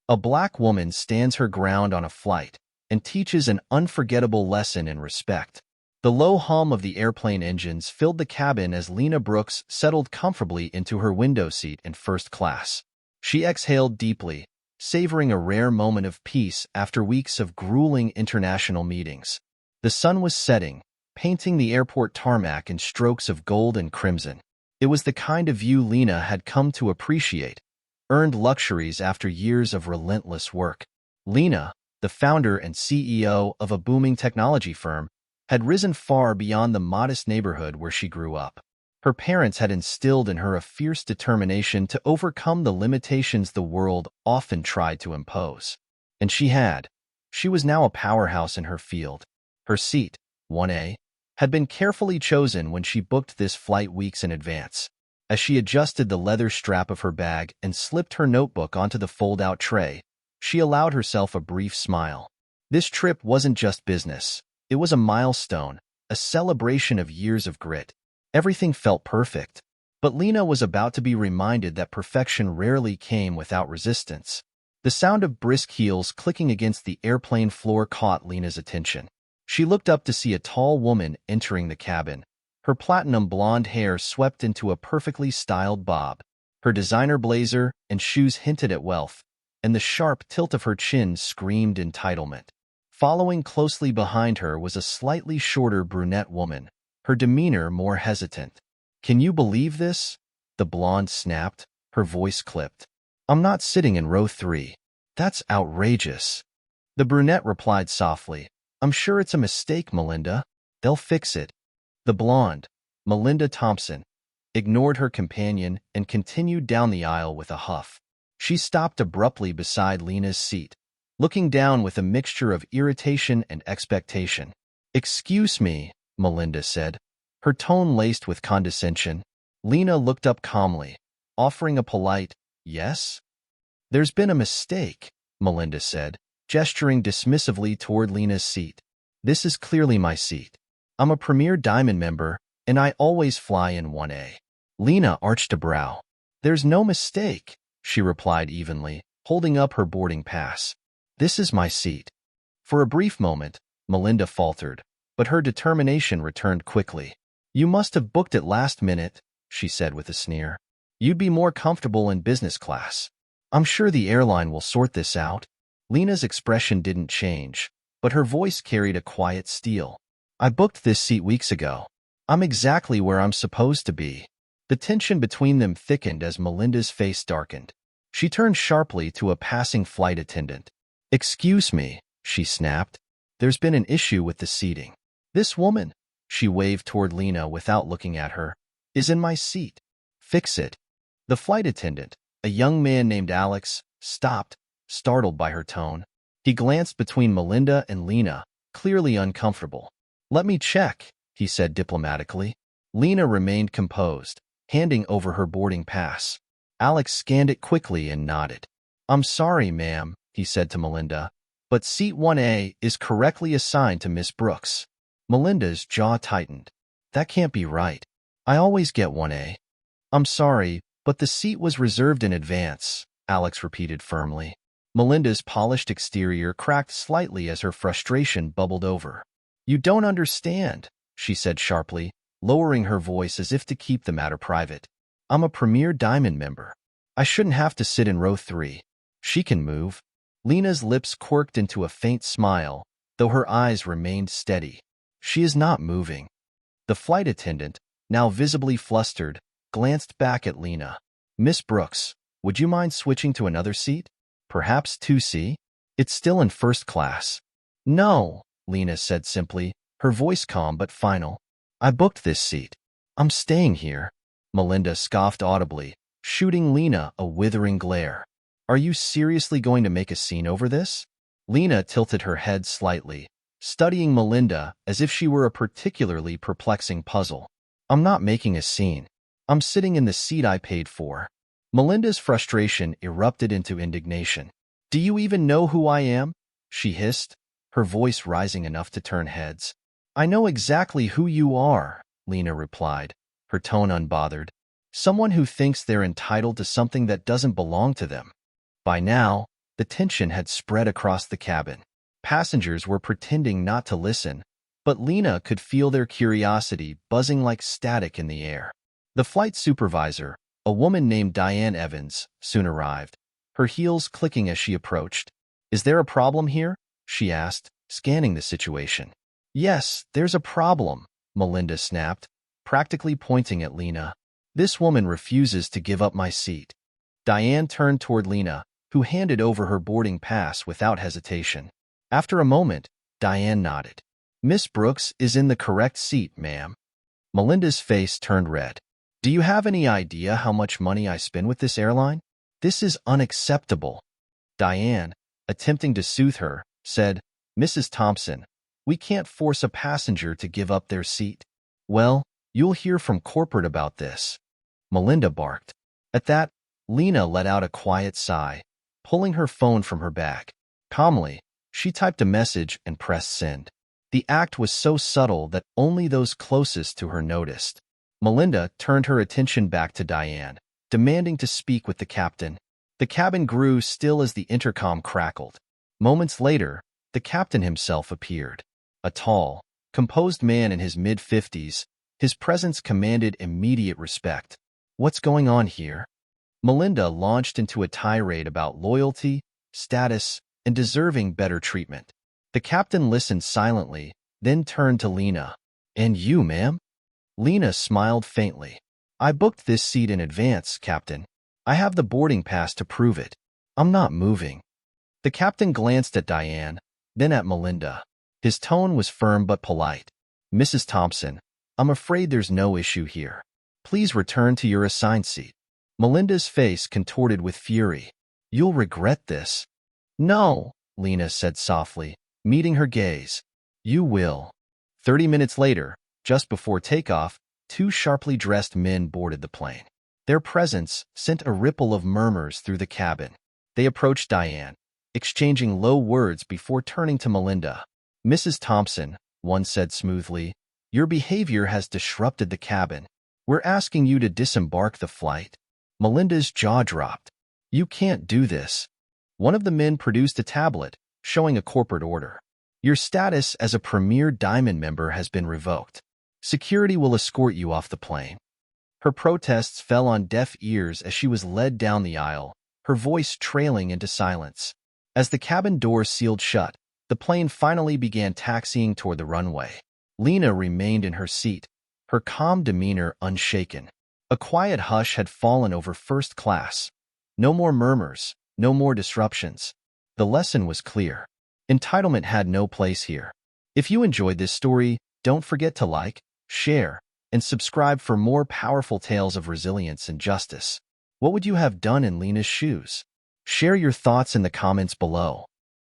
A black woman stands her ground on a flight and teaches an unforgettable lesson in respect. The low hum of the airplane engines filled the cabin as Lena Brooks settled comfortably into her window seat in first class. She exhaled deeply, savoring a rare moment of peace after weeks of grueling international meetings. The sun was setting, painting the airport tarmac in strokes of gold and crimson. It was the kind of view Lena had come to appreciate, earned luxuries after years of relentless work. Lena, the founder and CEO of a booming technology firm, had risen far beyond the modest neighborhood where she grew up. Her parents had instilled in her a fierce determination to overcome the limitations the world often tried to impose. And she had. She was now a powerhouse in her field. Her seat, 1A, had been carefully chosen when she booked this flight weeks in advance. As she adjusted the leather strap of her bag and slipped her notebook onto the fold-out tray, she allowed herself a brief smile. This trip wasn't just business. It was a milestone, a celebration of years of grit. Everything felt perfect, but Lena was about to be reminded that perfection rarely came without resistance. The sound of brisk heels clicking against the airplane floor caught Lena's attention. She looked up to see a tall woman entering the cabin. Her platinum blonde hair swept into a perfectly styled bob. Her designer blazer and shoes hinted at wealth, and the sharp tilt of her chin screamed entitlement. Following closely behind her was a slightly shorter brunette woman, her demeanor more hesitant. "Can you believe this?" the blonde snapped, her voice clipped. "I'm not sitting in row 3. That's outrageous." The brunette replied softly, "I'm sure it's a mistake, Melinda. They'll fix it." The blonde, Melinda Thompson, ignored her companion and continued down the aisle with a huff. She stopped abruptly beside Lena's seat, looking down with a mixture of irritation and expectation. "Excuse me," Melinda said, her tone laced with condescension. Lena looked up calmly, offering a polite, "Yes?" "There's been a mistake," Melinda said, gesturing dismissively toward Lena's seat. "This is clearly my seat. I'm a Premier Diamond member, and I always fly in 1A. Lena arched a brow. "There's no mistake," she replied evenly, holding up her boarding pass. "This is my seat." For a brief moment, Melinda faltered, but her determination returned quickly. "You must have booked it last minute," she said with a sneer. "You'd be more comfortable in business class. I'm sure the airline will sort this out." Lena's expression didn't change, but her voice carried a quiet steel. "I booked this seat weeks ago. I'm exactly where I'm supposed to be." The tension between them thickened as Melinda's face darkened. She turned sharply to a passing flight attendant. "Excuse me," she snapped. "There's been an issue with the seating. This woman," she waved toward Lena without looking at her, "is in my seat. Fix it." The flight attendant, a young man named Alex, stopped, startled by her tone. He glanced between Melinda and Lena, clearly uncomfortable. "Let me check," he said diplomatically. Lena remained composed, handing over her boarding pass. Alex scanned it quickly and nodded. "I'm sorry, ma'am," he said to Melinda, "but seat 1A is correctly assigned to Miss Brooks." Melinda's jaw tightened. "That can't be right. I always get 1A. "I'm sorry, but the seat was reserved in advance," Alex repeated firmly. Melinda's polished exterior cracked slightly as her frustration bubbled over. "You don't understand," she said sharply, lowering her voice as if to keep the matter private. "I'm a Premier Diamond member. I shouldn't have to sit in row 3. She can move." Lena's lips quirked into a faint smile, though her eyes remained steady. "She is not moving." The flight attendant, now visibly flustered, glanced back at Lena. "Miss Brooks, would you mind switching to another seat? Perhaps 2C? It's still in first class." "No," Lena said simply, her voice calm but final. "I booked this seat. I'm staying here." Melinda scoffed audibly, shooting Lena a withering glare. "Are you seriously going to make a scene over this?" Lena tilted her head slightly, studying Melinda as if she were a particularly perplexing puzzle. "I'm not making a scene. I'm sitting in the seat I paid for." Melinda's frustration erupted into indignation. "Do you even know who I am?" she hissed, her voice rising enough to turn heads. "I know exactly who you are," Lena replied, her tone unbothered. "Someone who thinks they're entitled to something that doesn't belong to them. By now, The tension had spread across the cabin. Passengers were pretending not to listen, but Lena could feel their curiosity buzzing like static in the air. The flight supervisor, a woman named Diane Evans, soon arrived, her heels clicking as she approached. "Is there a problem here?" she asked, scanning the situation. "Yes, there's a problem," Melinda snapped, practically pointing at Lena. "This woman refuses to give up my seat." Diane turned toward Lena, who handed over her boarding pass without hesitation. After a moment, Diane nodded. "Miss Brooks is in the correct seat, ma'am." Melinda's face turned red. "Do you have any idea how much money I spend with this airline? This is unacceptable." Diane, attempting to soothe her, said, "Mrs. Thompson, we can't force a passenger to give up their seat." "Well, you'll hear from corporate about this," Melinda barked. At that, Lena let out a quiet sigh, pulling her phone from her bag. Calmly, she typed a message and pressed send. The act was so subtle that only those closest to her noticed. Melinda turned her attention back to Diane, demanding to speak with the captain. The cabin grew still as the intercom crackled. Moments later, the captain himself appeared. A tall, composed man in his mid-50s, his presence commanded immediate respect. "What's going on here?" Melinda launched into a tirade about loyalty, status, and deserving better treatment. The captain listened silently, then turned to Lena. "And you, ma'am?" Lena smiled faintly. "I booked this seat in advance, Captain. I have the boarding pass to prove it. I'm not moving." The captain glanced at Diane, then at Melinda. His tone was firm but polite. "Mrs. Thompson, I'm afraid there's no issue here. Please return to your assigned seat." Melinda's face contorted with fury. "You'll regret this." "No," Lena said softly, meeting her gaze. "You will." 30 minutes later, just before takeoff, two sharply dressed men boarded the plane. Their presence sent a ripple of murmurs through the cabin. They approached Diane, exchanging low words before turning to Melinda. "Mrs. Thompson," one said smoothly, "your behavior has disrupted the cabin. We're asking you to disembark the flight." Melinda's jaw dropped. "You can't do this." One of the men produced a tablet, showing a corporate order. "Your status as a Premier Diamond member has been revoked. Security will escort you off the plane." Her protests fell on deaf ears as she was led down the aisle, her voice trailing into silence. As the cabin doors sealed shut, the plane finally began taxiing toward the runway. Lena remained in her seat, her calm demeanor unshaken. A quiet hush had fallen over first class. No more murmurs, no more disruptions. The lesson was clear. Entitlement had no place here. If you enjoyed this story, don't forget to like, share, and subscribe for more powerful tales of resilience and justice. What would you have done in Lena's shoes? Share your thoughts in the comments below.